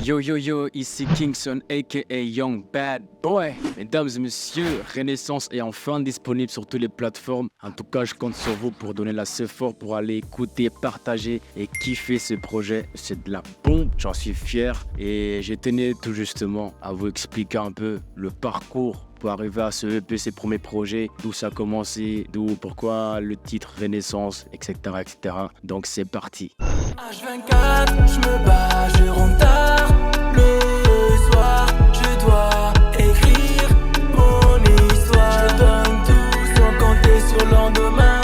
Yo yo yo, ici Kingston aka Young Bad Boy. Mesdames et messieurs, Renaissance est enfin disponible sur toutes les plateformes. En tout cas, je compte sur vous pour donner l'assez fort pour aller écouter, partager et kiffer ce projet. C'est de la bombe, j'en suis fier. Et je tenais tout justement à vous expliquer un peu le parcours pour arriver à ce EP, ses premiers projets, d'où ça a commencé, pourquoi le titre Renaissance, etc. etc. Donc c'est parti. H24, je me bats, je rentre tard. Le soir, je dois écrire mon histoire. Je donne tout sans compter sur le lendemain.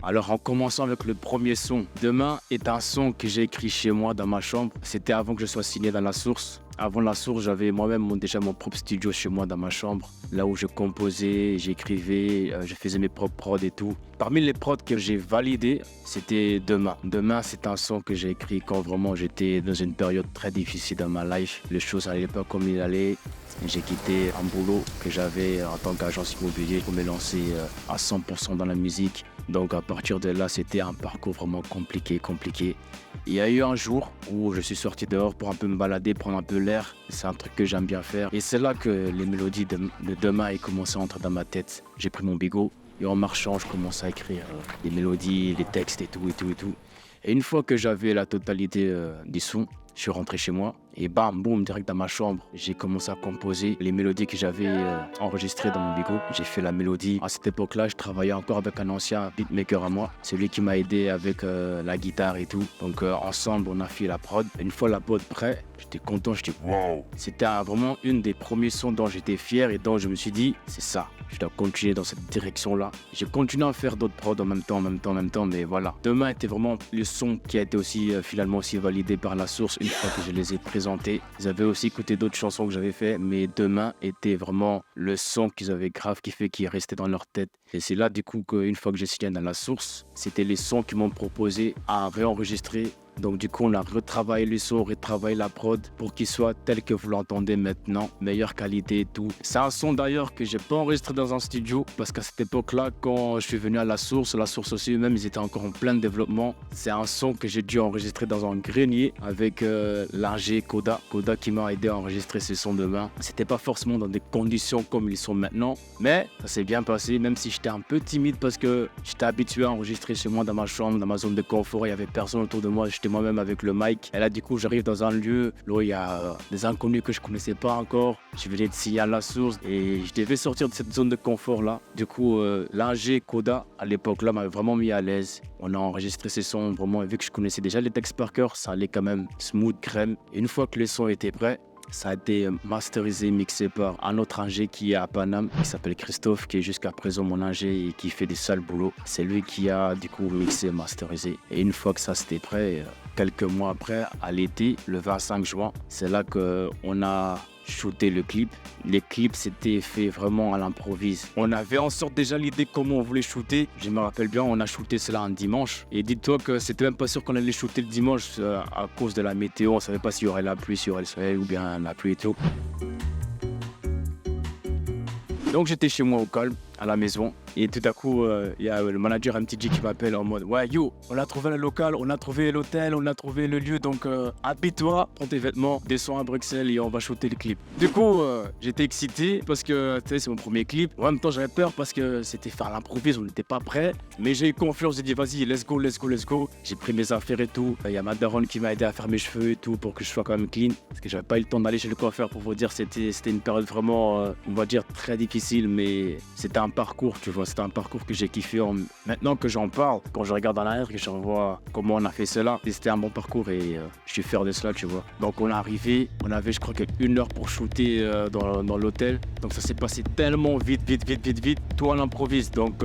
Alors en commençant avec le premier son, Demain est un son que j'ai écrit chez moi dans ma chambre. C'était avant que je sois signé dans La Source. Avant La Source, j'avais moi-même déjà mon propre studio chez moi dans ma chambre, là où je composais, j'écrivais, je faisais mes propres prods et tout. Parmi les prods que j'ai validés, c'était Demain. Demain, c'est un son que j'ai écrit quand vraiment j'étais dans une période très difficile dans ma life. Les choses n'allaient pas comme il allait. J'ai quitté un boulot que j'avais en tant qu'agence immobilier pour me lancer à 100% dans la musique. Donc à partir de là, c'était un parcours vraiment compliqué. Il y a eu un jour où je suis sorti dehors pour un peu me balader, prendre un peu l'air. C'est un truc que j'aime bien faire. Et c'est là que les mélodies de Demain ont commencé à entrer dans ma tête. J'ai pris mon bigot et en marchant, je commençais à écrire les mélodies, les textes et tout. Et une fois que j'avais la totalité du son, je suis rentré chez moi et bam, boum, direct dans ma chambre, j'ai commencé à composer les mélodies que j'avais enregistrées dans mon bigot. J'ai fait la mélodie. À cette époque-là, je travaillais encore avec un ancien beatmaker à moi. C'est lui qui m'a aidé avec la guitare et tout. Donc ensemble, on a fait la prod. Une fois la prod prête, j'étais content, j'étais wow. C'était vraiment une des premiers sons dont j'étais fier et dont je me suis dit, c'est ça. Je dois continuer dans cette direction-là. J'ai continué à faire d'autres prods en même temps, mais voilà. Demain était vraiment le son qui a été aussi finalement aussi validé par La Source une fois que je les ai présentés. Ils avaient aussi écouté d'autres chansons que j'avais fait, mais Demain était vraiment le son qu'ils avaient grave kiffé, qui est resté dans leur tête. Et c'est là du coup qu'une fois que j'ai signé dans La Source, c'était les sons qu'ils m'ont proposé à réenregistrer. Donc du coup, on a retravaillé le son, retravaillé la prod pour qu'il soit tel que vous l'entendez maintenant, meilleure qualité et tout. C'est un son d'ailleurs que j'ai pas enregistré dans un studio parce qu'à cette époque-là, quand je suis venu à La Source aussi eux-mêmes, ils étaient encore en plein développement. C'est un son que j'ai dû enregistrer dans un grenier avec l'ingé Koda qui m'a aidé à enregistrer ce son Demain. C'était pas forcément dans des conditions comme ils sont maintenant, mais ça s'est bien passé, même si j'étais un peu timide parce que j'étais habitué à enregistrer chez moi dans ma chambre, dans ma zone de confort, il y avait personne autour de moi. J'étais moi-même avec le mic. Et là, du coup, j'arrive dans un lieu où il y a des inconnus que je connaissais pas encore. Je venais de signer à La Source et je devais sortir de cette zone de confort-là. Du coup, l'ingé Koda, à l'époque-là, m'avait vraiment mis à l'aise. On a enregistré ces sons vraiment, et vu que je connaissais déjà les textes par cœur, ça allait quand même smooth, crème. Et une fois que les sons étaient prêts, ça a été masterisé, mixé par un autre ingé qui est à Paname, qui s'appelle Christophe, qui est jusqu'à présent mon ingé et qui fait des sales boulots. C'est lui qui a du coup mixé, masterisé. Et une fois que ça c'était prêt, quelques mois après, à l'été, le 25 juin, c'est là qu'on a shooté le clip. Les clips s'étaient faits vraiment à l'improvise. On avait en sorte déjà l'idée comment on voulait shooter. Je me rappelle bien, on a shooté cela un dimanche. Et dis-toi que c'était même pas sûr qu'on allait shooter le dimanche à cause de la météo. On savait pas s'il y aurait la pluie, s'il y aurait le soleil ou bien la pluie et tout. Donc j'étais chez moi au calme, à la maison, et tout à coup, il y a le manager MTG qui m'appelle en mode « Ouais, yo, on a trouvé le local, on a trouvé l'hôtel, on a trouvé le lieu, donc habille-toi, prends tes vêtements, descends à Bruxelles et on va shooter le clip. » Du coup, j'étais excité parce que c'est mon premier clip. En même temps, j'avais peur parce que c'était fait à l'improviste, on n'était pas prêts. Mais j'ai eu confiance, j'ai dit « Vas-y, let's go. » J'ai pris mes affaires et tout. Il y a ma daronne qui m'a aidé à faire mes cheveux et tout pour que je sois quand même clean. Parce que j'avais pas eu le temps d'aller chez le coiffeur pour vous dire, c'était une période vraiment, on va dire, très difficile, mais c'était un parcours, tu vois. C'était un parcours que j'ai kiffé. Maintenant que j'en parle, quand je regarde en arrière, que je revois comment on a fait cela, c'était un bon parcours et je suis fier de cela, tu vois. Donc on est arrivé, on avait je crois qu'une heure pour shooter dans l'hôtel. Donc ça s'est passé tellement vite, tout à l'improviste. Donc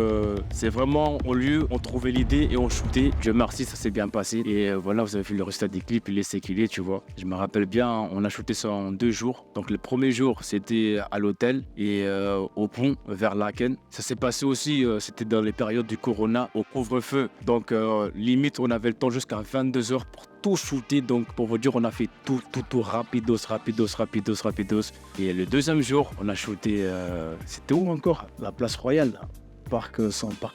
c'est vraiment au lieu, on trouvait l'idée et on shootait. Dieu merci, ça s'est bien passé. Et voilà, vous avez vu le résultat des clips, il est ce qu'il est, tu vois. Je me rappelle bien, on a shooté ça en 2 jours. Donc le premier jour, c'était à l'hôtel et au pont vers Laken. Ça s'est passé aussi, c'était dans les périodes du Corona, au couvre-feu. Donc limite, on avait le temps jusqu'à 22h pour tout shooter. Donc pour vous dire, on a fait tout rapidos. Et le deuxième jour, on a shooté, c'était où encore? La place Royale, parc centre.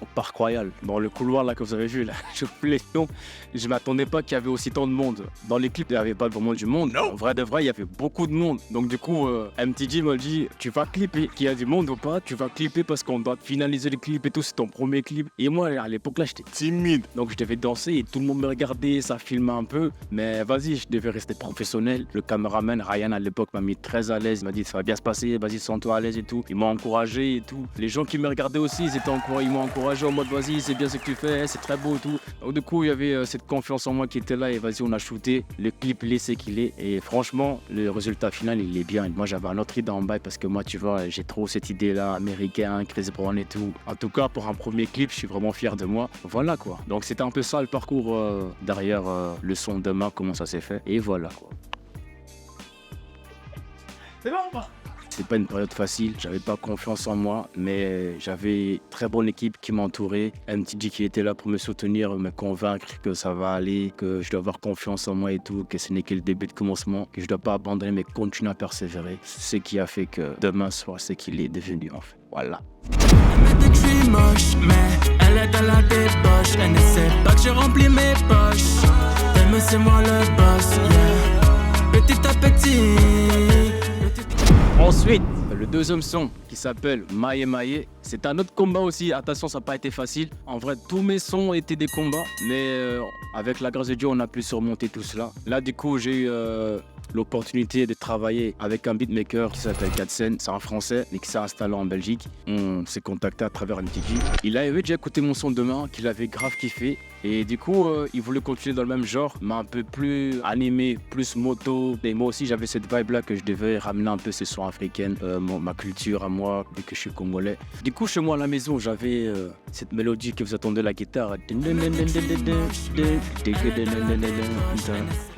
au Parc Royal, dans le couloir là que vous avez vu là, je les noms. Je m'attendais pas qu'il y avait aussi tant de monde. Dans les clips, il n'y avait pas vraiment du monde. En vrai de vrai, il y avait beaucoup de monde. Donc du coup, MTG m'a dit, tu vas clipper. Qu'il y a du monde ou pas, tu vas clipper parce qu'on doit finaliser le clip et tout, c'est ton premier clip. Et moi, à l'époque là, j'étais timide. Donc je devais danser et tout le monde me regardait, ça filmait un peu. Mais vas-y, je devais rester professionnel. Le caméraman, Ryan, à l'époque, m'a mis très à l'aise. Il m'a dit, ça va bien se passer, vas-y, sens-toi à l'aise et tout. Il m'a encouragé et tout. Les gens qui me regardaient aussi, ils m'ont encouragé en mode, vas-y, c'est bien ce que tu fais, c'est très beau et tout. Donc du coup, il y avait cette confiance en moi qui était là et vas-y, on a shooté. Le clip, il est ce qu'il est. Et franchement, le résultat final, il est bien. Moi, j'avais un autre idée en bail parce que moi, tu vois, j'ai trop cette idée-là, américain, Chris Brown et tout. En tout cas, pour un premier clip, je suis vraiment fier de moi. Voilà quoi. Donc c'était un peu ça le parcours derrière le son Demain, comment ça s'est fait. Et voilà quoi. C'est bon ou pas? C'est pas une période facile, j'avais pas confiance en moi, mais j'avais une très bonne équipe qui m'entourait. MTG qui était là pour me soutenir, me convaincre que ça va aller, que je dois avoir confiance en moi et tout, que ce n'est que le début de commencement, que je dois pas abandonner mais continuer à persévérer. C'est ce qui a fait que Demain soit ce qu'il est devenu en fait. Voilà. Elle me dit que je suis moche, mais elle est dans la débauche. Elle ne sait pas que je remplis mes poches. Elle me c'est moi le boss, yeah. Petit à petit. Ensuite, le deuxième son qui s'appelle Maye Maye, c'est un autre combat aussi. Attention, ça n'a pas été facile. En vrai, tous mes sons étaient des combats, mais avec la grâce de Dieu, on a pu surmonter tout cela. Là, du coup, j'ai eu l'opportunité de travailler avec un beatmaker qui s'appelle Katsen. C'est un Français, mais qui s'est installé en Belgique. On s'est contacté à travers MTG. Il avait déjà écouté mon son Demain, qu'il avait grave kiffé. Et du coup, il voulait continuer dans le même genre, mais un peu plus animé, plus moto. Et moi aussi, j'avais cette vibe-là que je devais ramener un peu ces sons africains, ma culture à moi, vu que je suis congolais. Du coup, chez moi à la maison, j'avais cette mélodie que vous attendez, la guitare.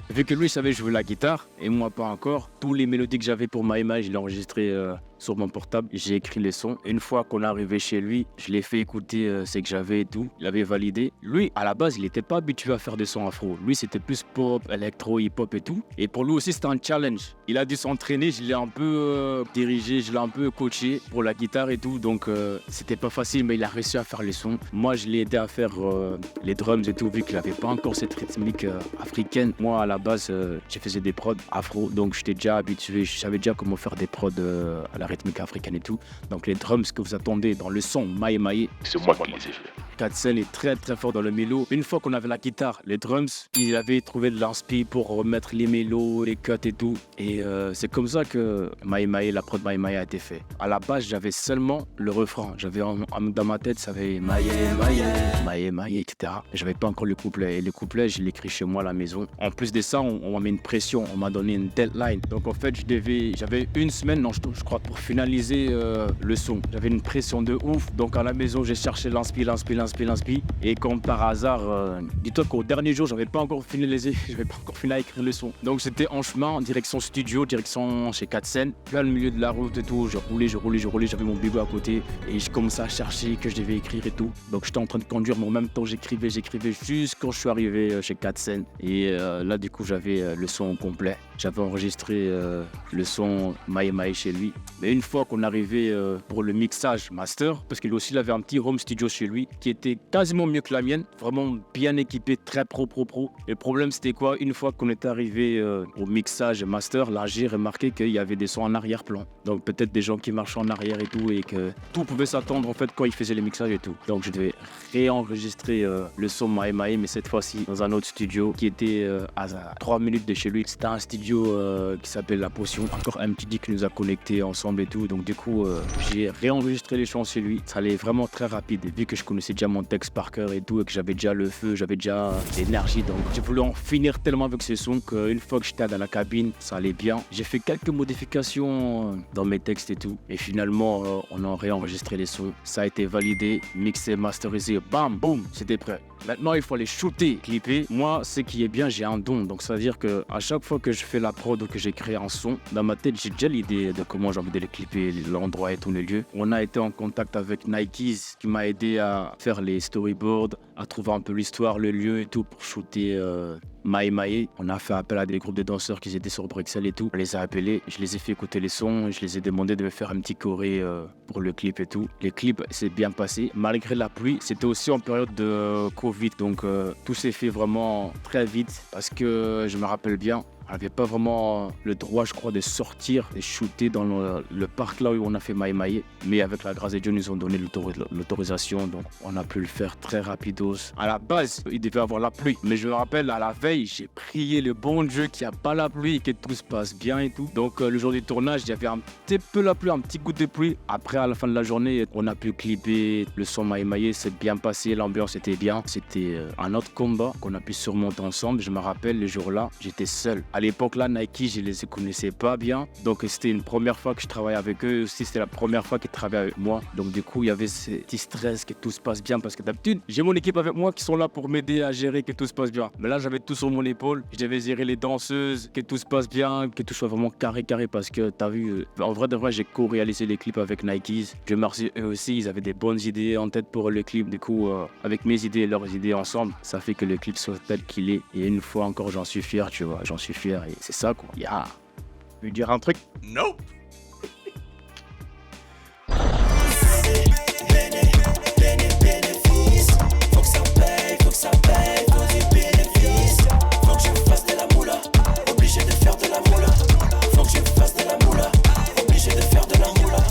Vu que lui savait jouer la guitare et moi pas encore, tous les mélodies que j'avais pour Maye Maye, je l'ai enregistré sur mon portable. J'ai écrit les sons. Une fois qu'on est arrivé chez lui, je l'ai fait écouter ce que j'avais et tout. Il avait validé. Lui, à la base, il n'était pas habitué à faire des sons afro. Lui, c'était plus pop, électro, hip-hop et tout. Et pour lui aussi, c'était un challenge. Il a dû s'entraîner. Je l'ai un peu dirigé, je l'ai un peu coaché pour la guitare et tout. Donc, c'était pas facile, mais il a réussi à faire les sons. Moi, je l'ai aidé à faire les drums et tout, vu qu'il n'avait pas encore cette rythmique africaine. Moi, à la base, je faisais des prods afro. Donc, j'étais déjà habitué. Je savais déjà comment faire des prods à la rythmique africaine et tout. Donc les drums que vous attendez dans le son Maye Maye, c'est moi qui les ai fait. Katsen est très très fort dans le mélo. Une fois qu'on avait la guitare, les drums, il avait trouvé de l'inspi pour remettre les mélos, les cuts et tout. Et c'est comme ça que Maye Maye, la prod Maye Maye a été fait. À la base, j'avais seulement le refrain. J'avais dans ma tête, ça avait Maye Maye, Maye Maye, etc. J'avais pas encore le couplet. Et le couplet, je l'ai écrit chez moi à la maison. En plus de ça, on m'a mis une pression, on m'a donné une deadline. Donc en fait, j'avais une semaine, non, je crois, pour finaliser le son. J'avais une pression de ouf. Donc à la maison, j'ai cherché l'inspi. Et comme par hasard, dis-toi qu'au dernier jour, j'avais pas encore fini à écrire le son. Donc c'était en chemin, en direction studio, direction chez Katsen. Puis à le milieu de la route et tout, je roulais, j'avais mon bébé à côté et je commençais à chercher que je devais écrire et tout. Donc j'étais en train de conduire, mais en même temps j'écrivais jusqu'à quand je suis arrivé chez Katsen. Et là du coup j'avais le son complet. J'avais enregistré le son Maye Maye chez lui. Mais une fois qu'on arrivait pour le mixage master, parce qu'il aussi avait un petit home studio chez lui qui était quasiment mieux que la mienne, vraiment bien équipé, très pro. Et le problème c'était quoi? Une fois qu'on est arrivé au mixage master, là j'ai remarqué qu'il y avait des sons en arrière-plan. Donc peut-être des gens qui marchaient en arrière et tout, et que tout pouvait s'attendre en fait quand il faisait les mixages et tout. Donc je devais réenregistrer le son Maye Maye, mais cette fois-ci dans un autre studio qui était à 3 minutes de chez lui. C'était un studio qui s'appelle La Potion. Encore MTG qui nous a connectés ensemble et tout. Donc du coup, j'ai réenregistré les chansons chez lui. Ça allait vraiment très rapide. Vu que je connaissais déjà mon texte par cœur et tout, et que j'avais déjà le feu, j'avais déjà l'énergie. Donc j'ai voulu en finir tellement avec ce son qu'une fois que j'étais dans la cabine, ça allait bien. J'ai fait quelques modifications dans mes textes et tout. Et finalement, on a réenregistré les sons. Ça a été validé, mixé, masterisé. Bam, boum, c'était prêt. Maintenant, il faut aller shooter, clipper. Moi, ce qui est bien, j'ai un don. Donc, ça veut dire qu'à chaque fois que je fais la prod ou que j'ai créé un son, dans ma tête, j'ai déjà l'idée de comment j'ai envie de les clipper, l'endroit et tous les lieux. On a été en contact avec Nike qui m'a aidé à faire les storyboards, à trouver un peu l'histoire, le lieu et tout pour shooter Maï Maï. On a fait appel à des groupes de danseurs qui étaient sur Bruxelles et tout. On les a appelés, je les ai fait écouter les sons, je les ai demandé de me faire un petit choré pour le clip et tout. Les clips s'est bien passé, malgré la pluie. C'était aussi en période de Covid, donc tout s'est fait vraiment très vite parce que je me rappelle bien, on n'avait pas vraiment le droit, je crois, de sortir et shooter dans le parc là où on a fait Maï Maï. Mais avec la grâce de Dieu, ils nous ont donné l'autorisation, donc on a pu le faire très rapidos. À la base, il devait avoir la pluie, mais je me rappelle, à la veille, j'ai prié le bon Dieu qu'il n'y a pas la pluie et que tout se passe bien et tout. Donc le jour du tournage, il y avait un petit peu la pluie, un petit coup de pluie. Après, à la fin de la journée, on a pu clipper le son Maï Maï, c'est bien passé, l'ambiance était bien. C'était un autre combat qu'on a pu surmonter ensemble. Je me rappelle, le jour-là, j'étais seul. À l'époque là, Nike, je les connaissais pas bien, donc c'était une première fois que je travaillais avec eux. Aussi, c'était la première fois qu'ils travaillaient avec moi, donc du coup il y avait ce petit stress que tout se passe bien, parce que d'habitude j'ai mon équipe avec moi qui sont là pour m'aider à gérer que tout se passe bien, mais là j'avais tout sur mon épaule. Je devais gérer les danseuses, que tout se passe bien, que tout soit vraiment carré, parce que t'as vu, en vrai de vrai, j'ai co-réalisé les clips avec Nike. Je remercie eux aussi, ils avaient des bonnes idées en tête pour le clip. Du coup avec mes idées et leurs idées ensemble, ça fait que le clip soit tel qu'il est, et une fois encore j'en suis fier, tu vois, j'en suis fier. Et c'est ça quoi. Yeah. Tu veux dire un truc? Nope. Bénéfice, faut que ça paye, faut du bénéfice. Faut que je fasse de la moula, obligé de faire de la moula. Faut que je fasse de la moula, obligé de faire de la moula.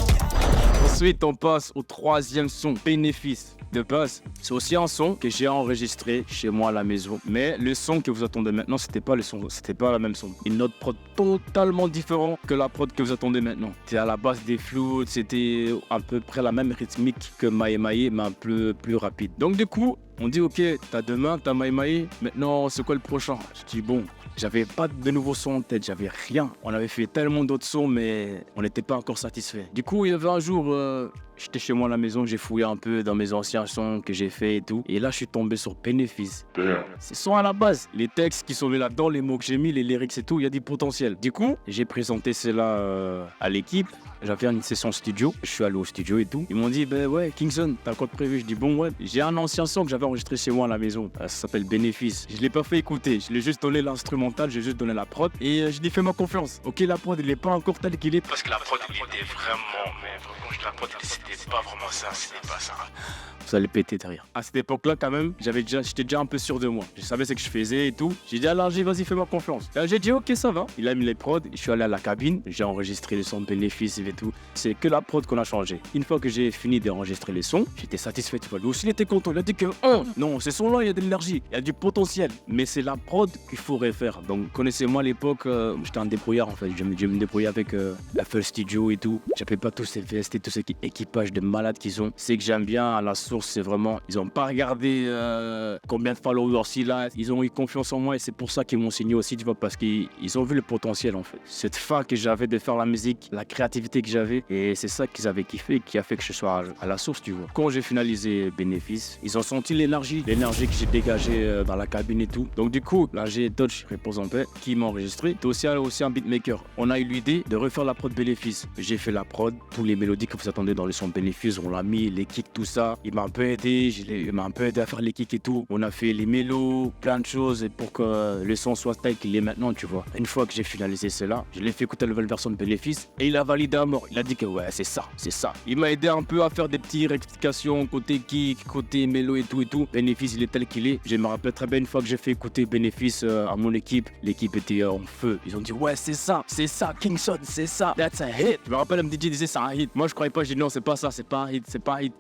Ensuite, on passe au troisième son, Bénéfice. De base, c'est aussi un son que j'ai enregistré chez moi à la maison. Mais le son que vous attendez maintenant, c'était pas le son, c'était pas la même son. Une autre prod totalement différente que la prod que vous attendez maintenant. C'était à la base des flûtes, c'était à peu près la même rythmique que Maï Maï, mais un peu plus rapide. Donc du coup, on dit ok, t'as demain, t'as Maï Maï, maintenant c'est quoi le prochain? Je dis bon, j'avais pas de nouveaux sons en tête, j'avais rien. On avait fait tellement d'autres sons, mais on n'était pas encore satisfait. Du coup, il y avait un jour, j'étais chez moi à la maison, j'ai fouillé un peu dans mes anciens sons que j'ai fait et tout. Et là, je suis tombé sur Bénéfice. Ces sons à la base, les textes qui sont mis là-dedans, les mots que j'ai mis, les lyrics et tout, il y a du potentiel. Du coup, j'ai présenté cela à l'équipe. J'avais une session studio, je suis allé au studio et tout. Ils m'ont dit, ben ouais, Kingston, t'as quoi de prévu? Je dis, bon, ouais, j'ai un ancien son que j'avais enregistré chez moi à la maison. Ça s'appelle Bénéfice. Je l'ai pas fait écouter, je l'ai juste donné l'instrumental, j'ai juste donné la prod. Et je lui ai fait ma confiance. Ok, la prod, elle est pas encore telle qu'il est. Parce que la prod, elle était vraiment, mais vraiment, la prod, c'était pas vraiment ça, c'était pas ça. Vous allez péter derrière. À cette époque-là, quand même, j'étais déjà un peu sûr de moi. Je savais ce que je faisais et tout. J'ai dit, alors, vas-y, fais-moi confiance. Là, j'ai dit, ok, ça va. Il a mis les prods. Je suis allé à la cabine. J'ai enregistré les sons de Bénéfice et tout. C'est que la prod qu'on a changé. Une fois que j'ai fini d'enregistrer les sons, j'étais satisfait. Tu vois, lui aussi, il était content. Il a dit que, non, ces sons-là, il y a de l'énergie, il y a du potentiel. Mais c'est la prod qu'il faut refaire. Donc, connaissez-moi à l'époque, j'étais un débrouillard en fait. Je me débrouillais avec FL Studio et tout. J'avais pas tous ces VST, tous ces équipages de malades qu'ils ont. C'est que j'aime bien à la source, c'est vraiment, ils ont pas regardé combien de followers il a. Ils ont eu confiance en moi et c'est pour ça qu'ils m'ont signé aussi, tu vois, parce qu'ils ont vu le potentiel en fait. Cette faim que j'avais de faire la musique, la créativité que j'avais, et c'est ça qu'ils avaient kiffé, qui a fait que je sois à la source, tu vois. Quand j'ai finalisé Bénéfice, ils ont senti l'énergie que j'ai dégagée dans la cabine et tout. Donc du coup, là j'ai Dodge, repose en paix, qui m'a enregistré. T'es aussi un beatmaker. On a eu l'idée de refaire la prod Bénéfice. J'ai fait la prod, tous les mélodies que vous attendez dans le son Bénéfice, on l'a mis, les kicks, tout ça. Il m'a un peu aidé, il m'a un peu aidé à faire les kicks et tout. On a fait les mélos, plein de choses pour que le son soit tel qu'il est maintenant, tu vois. Une fois que j'ai finalisé cela, je l'ai fait écouter la nouvelle version de Bénéfice et il a validé à mort. Il a dit que ouais, c'est ça. Il m'a aidé un peu à faire des petites rectifications côté kick, côté mélo et tout. Bénéfice, il est tel qu'il est. Je me rappelle très bien une fois que j'ai fait écouter Bénéfice à mon équipe. L'équipe était en feu. Ils ont dit ouais, c'est ça, Kingston, c'est ça. That's a hit. Je me rappelle, un DJ disait c'est un hit. Moi, je croyais pas, je dis non, c'est pas ça, c'est pas un hit.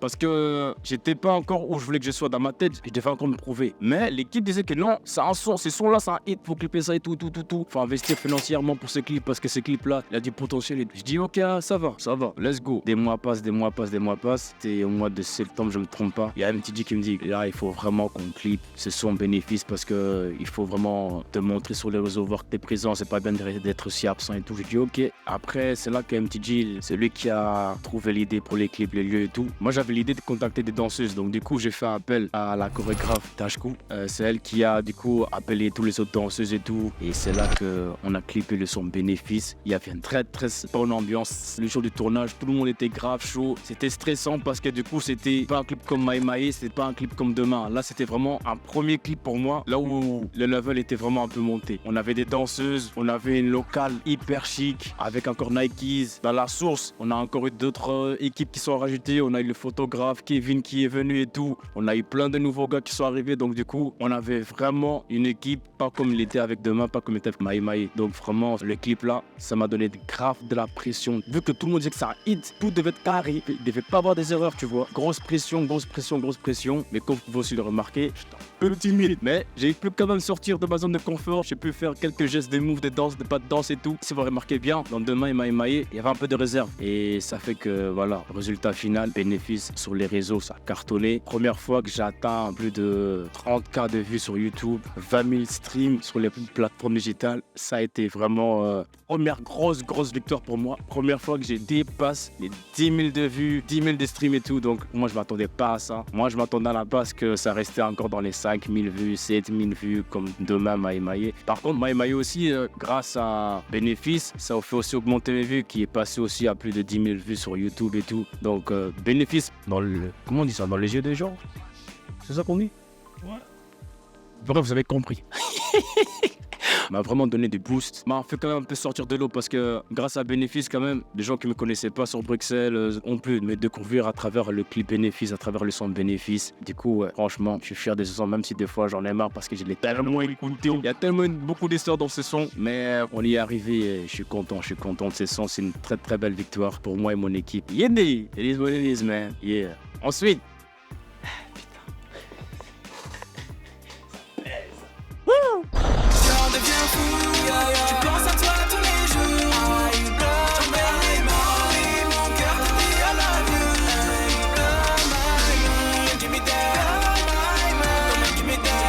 Parce que j'étais pas encore où je voulais que je sois dans ma tête. Je devais encore me prouver. Mais l'équipe disait que non, c'est un son, ces sons-là, c'est un hit. Faut clipper ça et tout. Faut investir financièrement pour ce clip parce que ce clip-là, il a du potentiel. Et je dis ok, ça va, let's go. Des mois passent. C'était au mois de septembre, je me trompe pas. Il y a un petit DJ qui me dit là, il faut vraiment qu'on clip ce son Bénéfice parce que il faut vraiment te montrer sur les réseaux, voir que t'es présent. C'est pas bien d'être si absent et tout. Je dis ok. Après, c'est là que MTG, c'est lui qui a trouvé l'idée pour les les clips, les lieux et tout. Moi, j'avais l'idée de contacter des danseuses. Donc, du coup, j'ai fait appel à la chorégraphe Tashku. C'est elle qui a, du coup, appelé tous les autres danseuses et tout. Et c'est là qu'on a clippé le son Bénéfice. Il y avait une très, très bonne ambiance. Le jour du tournage, tout le monde était grave chaud. C'était stressant parce que, du coup, c'était pas un clip comme Maï Maï, c'était pas un clip comme Demain. Là, c'était vraiment un premier clip pour moi, là où le level était vraiment un peu monté. On avait des danseuses, on avait une locale hyper chic, avec encore Nikes. Dans la source, on a encore eu d'autres équipes qui sont rajoutées. On a eu le photographe Kevin qui est venu et tout. On a eu plein de nouveaux gars qui sont arrivés. Donc du coup, on avait vraiment une équipe, pas comme il était avec Demain, pas comme il était avec Maï Maï. Donc vraiment, le clip là, ça m'a donné grave de la pression. Vu que tout le monde disait que ça hit, tout devait être carré. Il devait pas avoir des erreurs, tu vois. Grosse pression, grosse pression, grosse pression. Mais comme vous pouvez aussi le remarquer, j'étais un peu timide. Mais j'ai pu quand même sortir de ma zone de confort. J'ai pu faire quelques gestes, des moves, des danses, des pas de danse et tout. Si vous remarquez bien, dans Demain et Maï Maï, il y avait un peu de réserve. Et ça fait que voilà, résultat final, Bénéfice sur les réseaux, ça a cartonné. Première fois que j'ai atteint plus de 30K de vues sur YouTube, 20 000 streams sur les plateformes digitales. Ça a été vraiment première grosse victoire pour moi. Première fois que j'ai dépassé les 10 000 de vues, 10 000 de streams et tout. Donc moi, je m'attendais pas à ça. Moi, je m'attendais à la base que ça restait encore dans les 5 000 vues, 7 000 vues, comme Demain, Maï Maï. Par contre, Maï Maï aussi, grâce à Bénéfice, ça a fait aussi augmenter mes vues, qui est passé aussi à plus de 10 000 vues sur YouTube et tout. Donc, Bénéfice dans le... Comment on dit ça? Dans les yeux des gens? C'est ça qu'on dit? Ouais. Bref, vous avez compris. M'a vraiment donné des boosts, m'a fait quand même un peu sortir de l'eau parce que grâce à Bénéfice quand même, des gens qui me connaissaient pas sur Bruxelles ont pu me découvrir à travers le clip Bénéfice, à travers le son de Bénéfice. Du coup, franchement, je suis fier de ce son, même si des fois j'en ai marre parce que je l'ai tellement écouté. Il y a tellement beaucoup d'histoires dans ce son, mais on y est arrivé et je suis content de ce son. C'est une très très belle victoire pour moi et mon équipe. Yeah, it is what it is, man. Yeah. Ensuite, J'en deviens fou, je pense à toi tous les jours. J'en perds les mains et mon cœur te dit I love you. Give me that, give me that.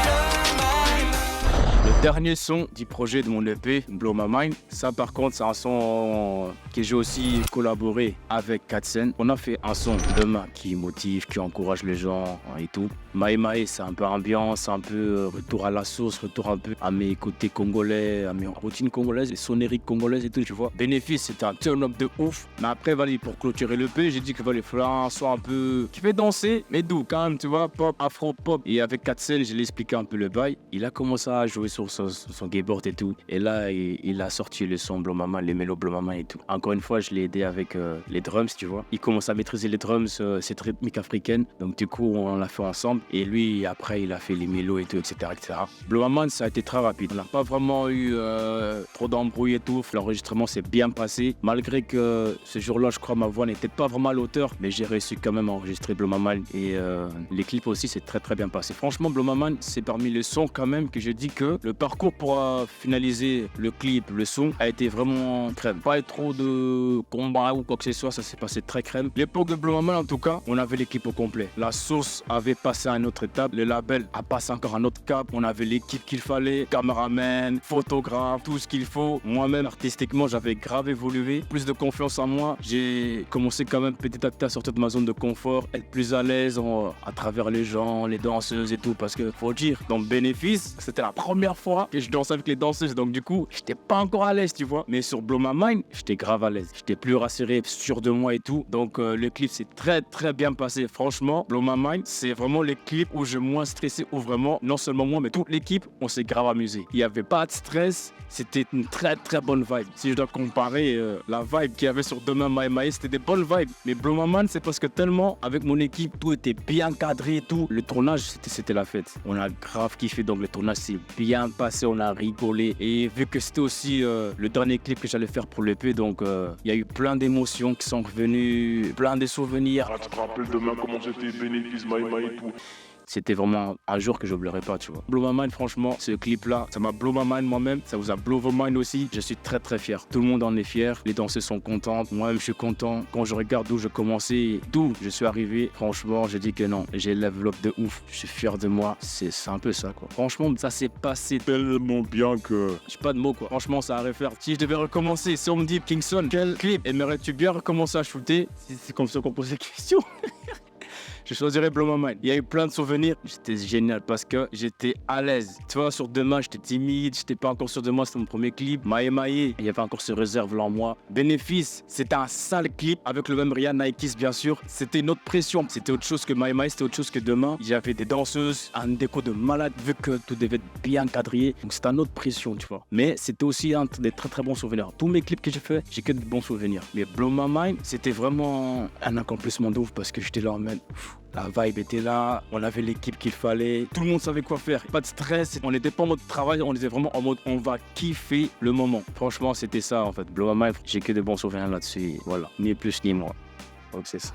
le dernier son du projet de mon EP, Blow My Mind, ça par contre c'est un son que j'ai aussi collaboré avec Katsen. On a fait un son Demain qui motive, qui encourage les gens et tout. Maï Maï, c'est un peu ambiance, un peu retour à la source, retour un peu à mes côtés congolais, à mes routines congolaises, les sonneries congolaises et tout, tu vois. Bénéfice, c'était un turn-up de ouf. Mais après, voilà, pour clôturer l'EP, j'ai dit qu'il fallait faire un son un peu qui fait danser, mais doux quand même, tu vois, pop, afro-pop. Et avec Katsen, je lui ai expliqué un peu le bail. Il a commencé à jouer sur son keyboard et tout. Et là, il a sorti le son Blow My Mind, les mélos Blow My Mind et tout. Encore une fois, je l'ai aidé avec les drums, tu vois. Il commence à maîtriser les drums, cette rythmique africaine. Donc du coup, on l'a fait ensemble. Et lui, après, il a fait les mélos et tout, etc., etc. Blow My Mind, ça a été très rapide. On n'a pas vraiment eu trop d'embrouilles et tout. L'enregistrement s'est bien passé. Malgré que ce jour-là, je crois, ma voix n'était pas vraiment à l'auteur. Mais j'ai réussi quand même à enregistrer Blow My Mind. Et les clips aussi, c'est très, très bien passé. Franchement, Blow My Mind, c'est parmi les sons quand même que je dis que le parcours pour finaliser le clip, le son, a été vraiment crème. Pas trop de combat ou quoi que ce soit, ça s'est passé très crème. L'époque de Blow My Mind, en tout cas, on avait l'équipe au complet. La source avait passé à une autre étape, le label a passé encore un autre cap. On avait l'équipe qu'il fallait, caméraman, photographe, tout ce qu'il faut. Moi-même, artistiquement, j'avais grave évolué, plus de confiance en moi. J'ai commencé quand même petit à petit à sortir de ma zone de confort, être plus à l'aise à travers les gens, les danseuses et tout, parce que faut dire, dans Bénéfice, c'était la première fois que je dansais avec les danseuses, donc du coup, j'étais pas encore à l'aise, tu vois. Mais sur Blow My Mind, j'étais grave à l'aise. J'étais plus rassuré, sûr de moi et tout. Donc le clip s'est très très bien passé. Franchement, Blow My Mind, c'est vraiment les clips où je moins stressé, où vraiment, non seulement moi, mais toute l'équipe, on s'est grave amusé. Il n'y avait pas de stress, c'était une très très bonne vibe. Si je dois comparer la vibe qu'il y avait sur Demain Maï Maï, c'était des bonnes vibes. Mais Blow My Mind, c'est parce que tellement, avec mon équipe, tout était bien cadré et tout. Le tournage, c'était la fête. On a grave kiffé, donc le tournage s'est bien passé, on a rigolé. Et vu que c'était aussi le dernier clip que j'allais faire pour l'EP, donc il y a eu plein d'émotions qui sont revenues, plein de souvenirs. Ah, tu te rappelles demain comment c'était Bénéfice, Maï Maï et tout. c'était vraiment un jour que j'oublierai pas, tu vois. Blow My Mind, franchement, ce clip-là, ça m'a blow my mind moi-même, ça vous a blow vos mind aussi. Je suis très très fier. Tout le monde en est fier, les danseuses sont contentes, moi-même je suis content. Quand je regarde d'où je commençais, d'où je suis arrivé, franchement, je dis que non, j'ai level up de ouf. Je suis fier de moi, c'est un peu ça, quoi. Franchement, ça s'est passé tellement bien que j'ai pas de mots, quoi. Franchement, ça a refaire. Si je devais recommencer, si on me dit Kingston, quel clip aimerais-tu bien recommencer à shooter? C'est comme ça qu'on pose la question. Je choisirais Blow My Mind. Il y a eu plein de souvenirs. C'était génial parce que j'étais à l'aise. Tu vois, sur Demain, j'étais timide. J'étais pas encore sûr de moi. C'était mon premier clip. Maïe Maïe, il y avait encore ce réserve-là en moi. Bénéfice, c'était un sale clip avec le même Rihanna Nike's, bien sûr. C'était une autre pression. C'était autre chose que Maïe Maïe. C'était autre chose que Demain. J'avais des danseuses, un déco de malade vu que tout devait être bien quadrillé. Donc c'était une autre pression, tu vois. Mais c'était aussi un des très très bons souvenirs. Tous mes clips que j'ai fait, j'ai que de bons souvenirs. Mais Blow My Mind, c'était vraiment un accomplissement de ouf parce que j'étais là en mode... La vibe était là, on avait l'équipe qu'il fallait, tout le monde savait quoi faire, pas de stress, on n'était pas en mode travail, on était vraiment en mode on va kiffer le moment. Franchement, c'était ça en fait, Blow My Mind, j'ai que de bons souvenirs là-dessus, voilà, ni plus ni moins. Donc c'est ça.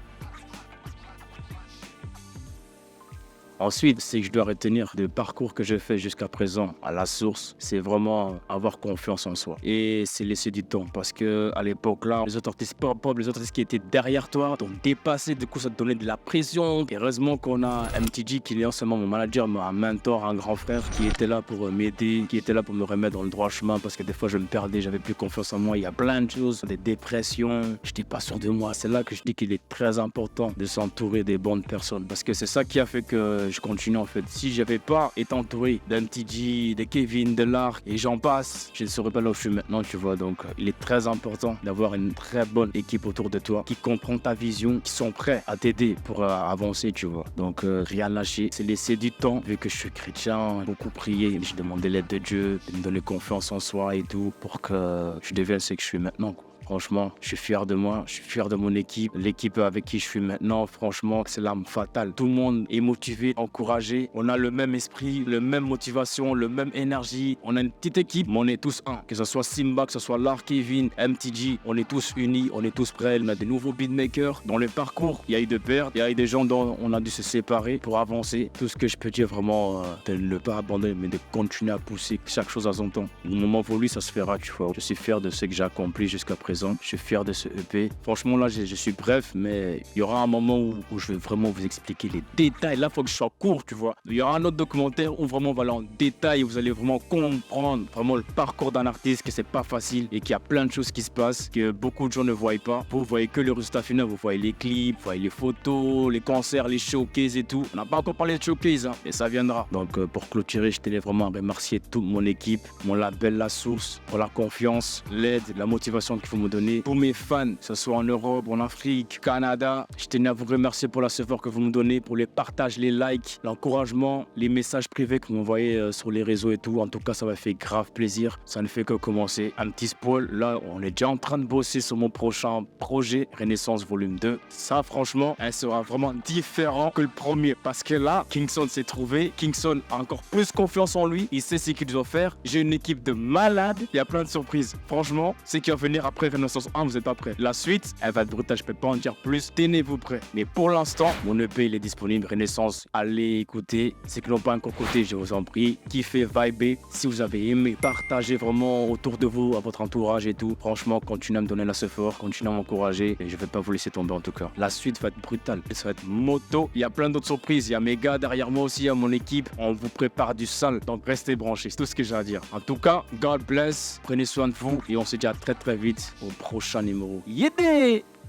Ensuite, c'est que je dois retenir le parcours que j'ai fait jusqu'à présent à la source, c'est vraiment avoir confiance en soi. Et c'est laisser du temps parce que à l'époque là, les autres artistes pop, les autres artistes qui étaient derrière toi t'ont dépassé, du coup ça te donnait de la pression. Et heureusement qu'on a MTG qui est en ce moment mon manager, un mentor, un grand frère qui était là pour m'aider, qui était là pour me remettre dans le droit chemin parce que des fois je me perdais, j'avais plus confiance en moi. Il y a plein de choses, des dépressions, j'étais pas sûr de moi. C'est là que je dis qu'il est très important de s'entourer des bonnes personnes parce que c'est ça qui a fait que je continue en fait. Si j'avais pas été entouré d'MTG, de Kevin, de Lark et j'en passe, je ne serais pas là où je suis maintenant, tu vois. Donc il est très important d'avoir une très bonne équipe autour de toi qui comprend ta vision, qui sont prêts à t'aider pour avancer, tu vois. Donc rien lâcher, c'est laisser du temps. Vu que je suis chrétien, beaucoup prier, j'ai demandé l'aide de Dieu, de me donner confiance en soi et tout pour que je devienne ce que je suis maintenant, quoi. Franchement, je suis fier de moi, je suis fier de mon équipe. L'équipe avec qui je suis maintenant, franchement, c'est l'arme fatale. Tout le monde est motivé, encouragé. On a le même esprit, la même motivation, la même énergie. On a une petite équipe, mais on est tous un. Que ce soit Simba, que ce soit Lark, Kevin, MTG, on est tous unis, on est tous prêts. On a des nouveaux beatmakers. Dans le parcours, il y a eu de pertes, il y a eu des gens dont on a dû se séparer pour avancer. Tout ce que je peux dire vraiment, de ne pas abandonner, mais de continuer à pousser chaque chose à son temps. Au moment voulu, ça se fera, tu vois. Je suis fier de ce que j'ai accompli jusqu'à présent. Je suis fier de ce EP. Franchement, là, je suis bref, mais il y aura un moment où je vais vraiment vous expliquer les détails. Là, il faut que je sois court, tu vois. Il y aura un autre documentaire où vraiment on va aller en détail et vous allez vraiment comprendre vraiment le parcours d'un artiste, que c'est pas facile et qu'il y a plein de choses qui se passent que beaucoup de gens ne voient pas. Vous voyez que le résultat final, vous voyez les clips, vous voyez les photos, les concerts, les showcases et tout. On n'a pas encore parlé de showcase, hein, et ça viendra. Donc, pour clôturer, je tenais vraiment à remercier toute mon équipe, mon label La Source, pour la confiance, l'aide, la motivation qu'il faut me donner. Pour mes fans, que ce soit en Europe, en Afrique, Canada, je tenais à vous remercier pour la support que vous me donnez, pour les partages, les likes, l'encouragement, les messages privés que vous m'envoyez sur les réseaux et tout. En tout cas, ça m'a fait grave plaisir. Ça ne fait que commencer. Un petit spoil, là, on est déjà en train de bosser sur mon prochain projet, Renaissance Volume 2. Ça, franchement, elle sera vraiment différent que le premier. Parce que là, Kingston s'est trouvé. Kingston a encore plus confiance en lui. Il sait ce qu'il doit faire. J'ai une équipe de malades. Il y a plein de surprises. Franchement, ce qui va venir après Renaissance 1, vous n'êtes pas prêts. La suite, elle va être brutale. Je peux pas en dire plus. Tenez-vous prêts. Mais pour l'instant, mon EP, il est disponible. Renaissance, allez écouter. Ceux qui n'ont pas encore écouté, je vous en prie. Kiffez, vibez. Si vous avez aimé, partagez vraiment autour de vous, à votre entourage et tout. Franchement, continuez à me donner la support. Continuez à m'encourager. Et je vais pas vous laisser tomber en tout cas. La suite va être brutale. Ça va être moto. Il y a plein d'autres surprises. Il y a mes gars derrière moi aussi, à mon équipe. On vous prépare du sale. Donc restez branchés. C'est tout ce que j'ai à dire. En tout cas, God bless. Prenez soin de vous. Et on se dit à très très vite au prochain numéro. Yeah!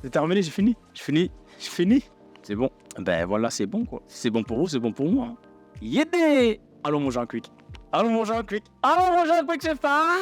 C'est terminé, j'ai fini. C'est bon. Ben voilà, c'est bon quoi. C'est bon pour vous, c'est bon pour moi. Hein. Yeah! Allons manger un quick. C'est pas...